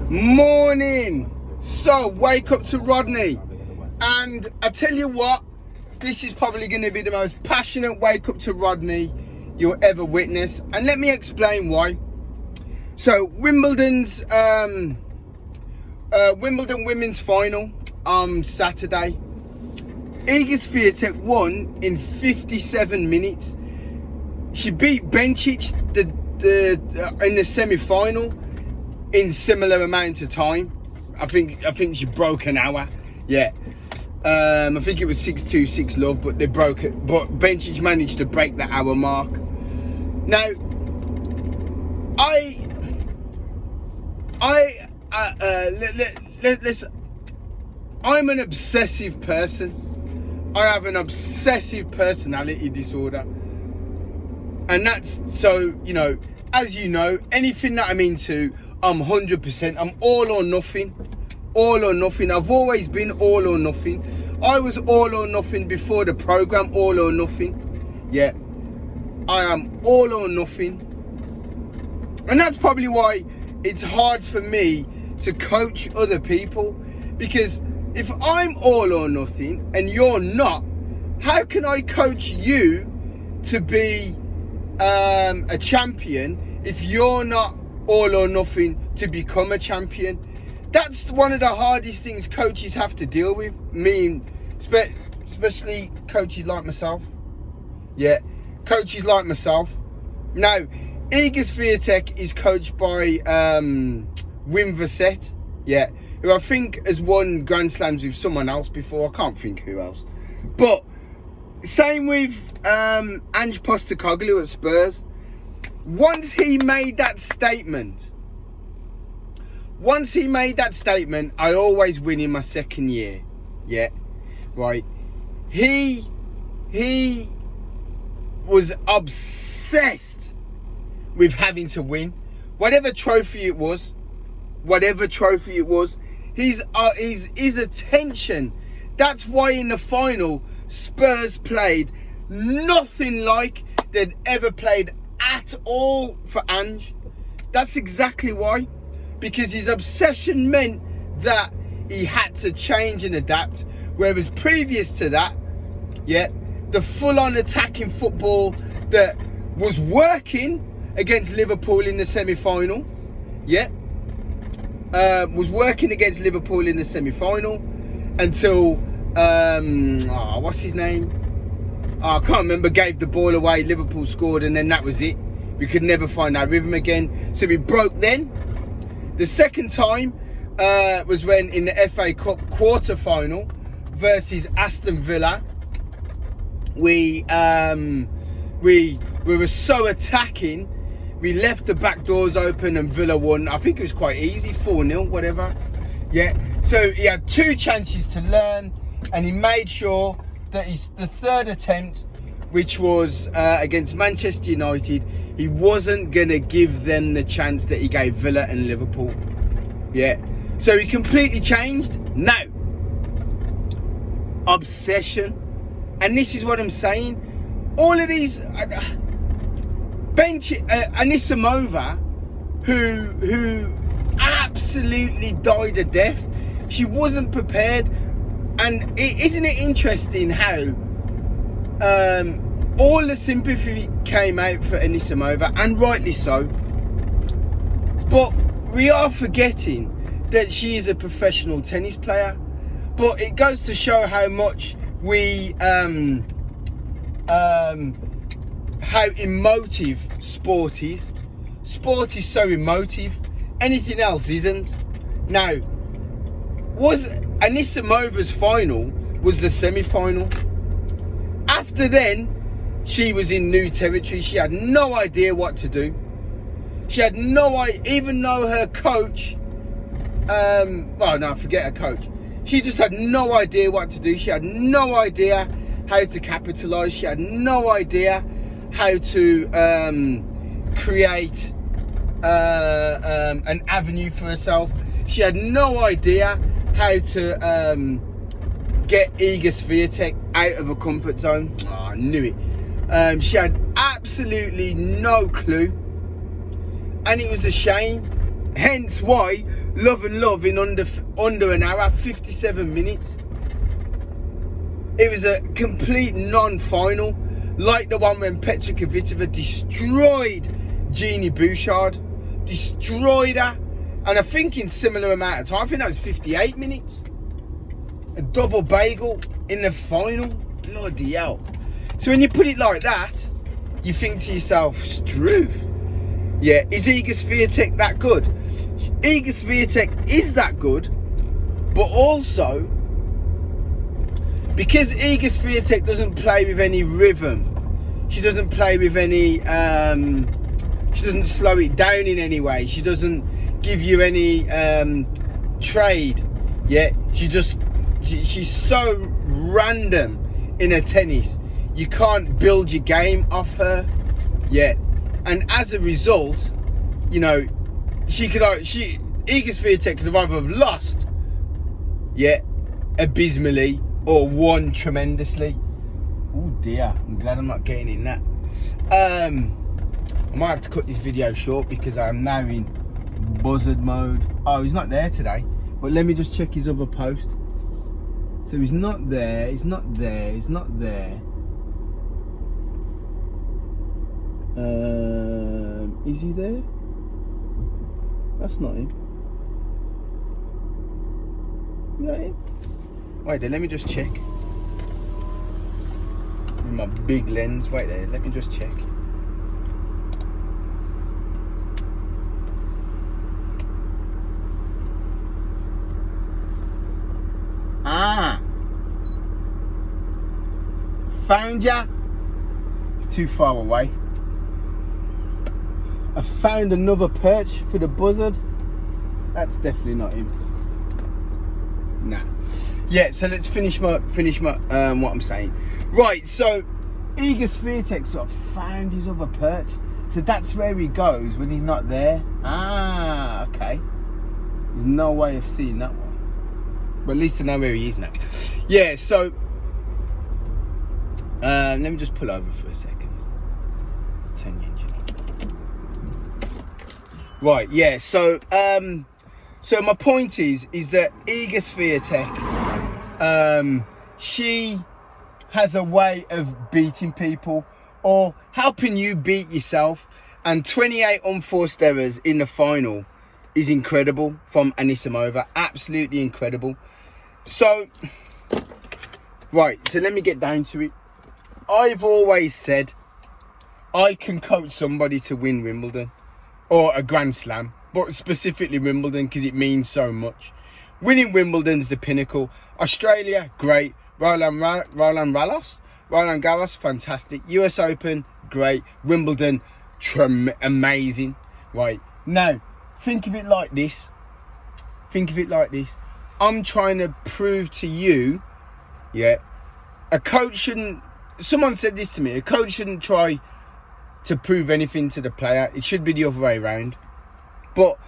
Morning. So, wake up to Rodney. And I tell you what, this is probably going to be the most passionate wake up to Rodney you'll ever witness. And let me explain why. So, Wimbledon's Wimbledon women's final on Saturday. Iga Swiatek won in 57 minutes. She beat Bencic in the semi-final in similar amount of time. I think she broke an hour. Yeah. I think it was 6-2, 6-love, but they broke it. But Bencic managed to break the hour mark. Now, I'm an obsessive person. I have an obsessive personality disorder. And that's, so, you know, as you know, anything that I'm into, I'm 100%. I'm all or nothing. All or nothing. I've always been all or nothing. I was all or nothing before the program, all or nothing. Yeah. I am all or nothing. And that's probably why it's hard for me to coach other people. Because if I'm all or nothing and you're not, how can I coach you to be a champion if you're not all or nothing to become a champion? That's one of the hardest things coaches have to deal with. Especially coaches like myself. Yeah, coaches like myself. Now, Iga Swiatek is coached by Win Wimbledon. Yeah, who I think has won Grand Slams with someone else before. I can't think who else. But same with Ange Postecoglou at Spurs. Once he made that statement, I always win in my second year. Yeah, right. He was obsessed with having to win. Whatever trophy it was, his attention. That's why in the final, Spurs played nothing like they'd ever played at all for Ange. That's exactly why. Because his obsession meant that he had to change and adapt. Whereas previous to that, yeah, the full-on attacking football that was working against Liverpool in the semi-final, yeah, was working against Liverpool in the semi-final until, what's his name? I can't remember, gave the ball away, Liverpool scored, and then that was it. We could never find our rhythm again. So we broke then. The second time was when in the FA Cup quarter-final versus Aston Villa, we were so attacking, we left the back doors open and Villa won. I think it was quite easy, 4-0, whatever. Yeah, so he had 2 chances to learn, and he made sure that the third attempt, which was against Manchester United, he wasn't going to give them the chance that he gave Villa and Liverpool. Yeah. So he completely changed. Now, obsession. And this is what I'm saying. All of these... Anisimova, who absolutely died a death. She wasn't prepared. And isn't it interesting how... all the sympathy came out for Anisimova, and rightly so. But we are forgetting that she is a professional tennis player. But it goes to show how much how emotive sport is. Sport is so emotive. Anything else isn't. Now, was Anisimova's final was the semi-final. After then, she was in new territory. She had no idea what to do. She had no idea, even though her coach, forget her coach. She just had no idea what to do. She had no idea how to capitalise. She had no idea how to create an avenue for herself. She had no idea how to get Iga Swiatek out of her comfort zone. Oh, I knew it. She had absolutely no clue. And it was a shame Hence why Love and Love in under an hour, 57 minutes. It was a complete non-final, like the one when Petra Kvitova destroyed Jeannie Bouchard, destroyed her, and I think in similar amount of time, I think that was 58 minutes. A double bagel in the final, bloody hell. So when you put it like that, you think to yourself, Struth, yeah, is Iga Swiatek that good? Iga Swiatek is that good, but also, because Iga Swiatek doesn't play with any rhythm, she doesn't play with any, she doesn't slow it down in any way, she doesn't give you any trade, yeah, she's so random in her tennis, you can't build your game off her, yeah, and as a result, you know, Iga Swiatek could either have lost, yeah, abysmally, or won tremendously. Oh dear, I'm glad I'm not getting in that. I might have to cut this video short because I'm now in buzzard mode. Oh, he's not there today, but let me just check his other post. So he's not there, he's not there, he's not there. Is he there? That's not him. Is that him? Wait there, let me just check. With my big lens, wait there, let me just check. Ah! Found ya! It's too far away. I found another perch for the buzzard. That's definitely not him. Nah. Yeah, so let's finish my what I'm saying. Right, so Iga Swiatek sort of found his other perch. So that's where he goes when he's not there. Ah, okay. There's no way of seeing that one. But at least I know where he is now. Yeah, so let me just pull over for a second. Let's turn the engine on. Right, yeah, so so my point is that Iga Swiatek, she has a way of beating people or helping you beat yourself, and 28 unforced errors in the final is incredible from Anisimova, absolutely incredible. So, right, so let me get down to it. I've always said I can coach somebody to win Wimbledon or a Grand Slam, but specifically Wimbledon because it means so much. Winning Wimbledon's the pinnacle. Australia, great. Roland Garros, fantastic. US Open, great. Wimbledon, amazing. Right, now, think of it like this. Think of it like this. I'm trying to prove to you, yeah, a coach shouldn't, someone said this to me, a coach shouldn't try to prove anything to the player. It should be the other way around. But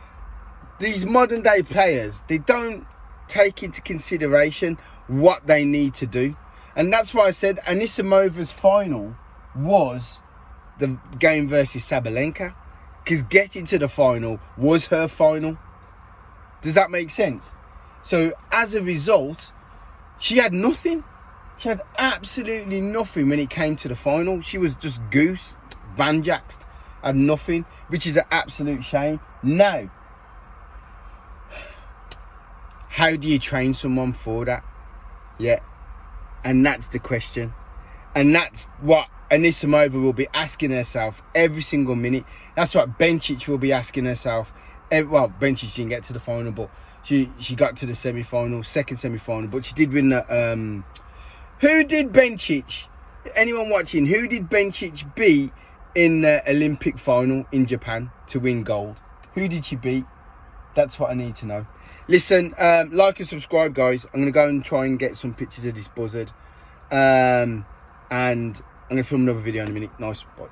these modern day players, they don't take into consideration what they need to do. And that's why I said Anisimova's final was the game versus Sabalenka, because getting to the final was her final. Does that make sense? So as a result, she had nothing. She had absolutely nothing when it came to the final. She was just goose, vanjaxed, had nothing, which is an absolute shame. Now, how do you train someone for that? Yeah, and that's the question. And that's what Anisimova will be asking herself every single minute. That's what Bencic will be asking herself. Well, Bencic didn't get to the final, but she got to the semi-final, second semi-final, but she did win the... Who did Bencic, anyone watching, who did Bencic beat in the Olympic final in Japan to win gold? Who did she beat? That's what I need to know. Listen, like and subscribe, guys. I'm going to go and try and get some pictures of this buzzard. And I'm going to film another video in a minute. Nice, bye.